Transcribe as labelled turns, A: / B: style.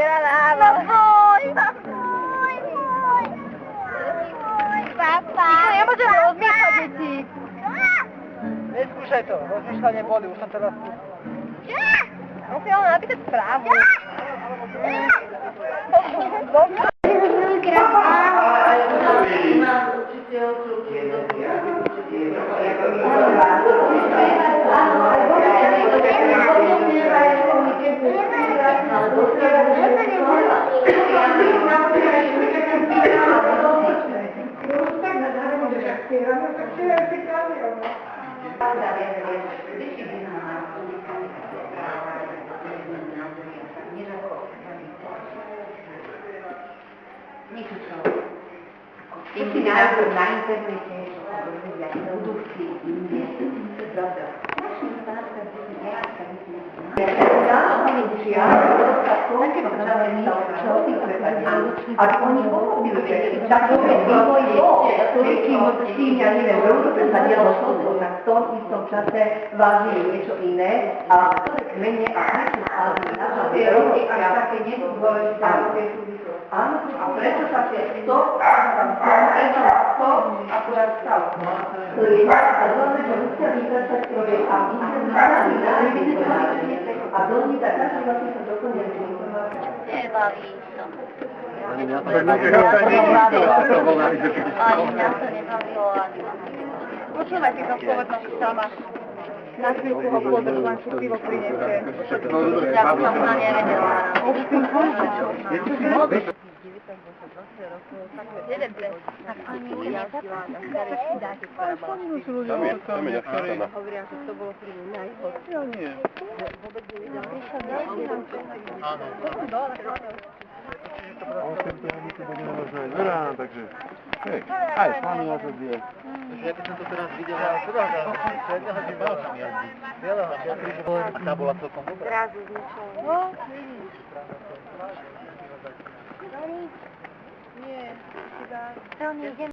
A: No fuj, Papa. Ja môžem rozmýšľať, deti.
B: Neskúšaj to, rozmýšľanie boli, už som teraz...
A: Musím vám napísať správu.
C: Všetci nájdú na internete produkty inde. To je pravda. Aby oni pochopili, že takový vývoj bol, kým s tým, ja neviem, v Európe sa dialo toto, tak v tom istom čase vážili niečo iné a kmene a prečo vážili na to, tie roky až také nedôležité. Áno, a prečo sa to akurát stalo. To je zaujímavé, že musia vypracať projekt a a doni tak každý vlastne sa doplňuje informácie.
A: Nebaví to.
D: Ani mňa to nebavilo.
A: Ani mňa to nebavilo. Počúvaj si to povednosť sama. Na chvíľku ho podrž, len si pivo prinesie. Ja by som to nevedela. Tak ani nezapadá.
D: Tam je nechcela.
A: Hovoria, že to bolo pri mňa najhod.
D: Ja nie.
A: Vôbec nevidel.
B: Áno.
D: Okrem toho my tu budeme možno aj rána, takže hej, aj s vami ja to vie.
B: Ja by som to teraz videl, ale predného by mal tam jazdiť. A tá bola celkom dobrá.
A: Zrazu zničilo. No, vidíš. Nie, si dá. To mi ide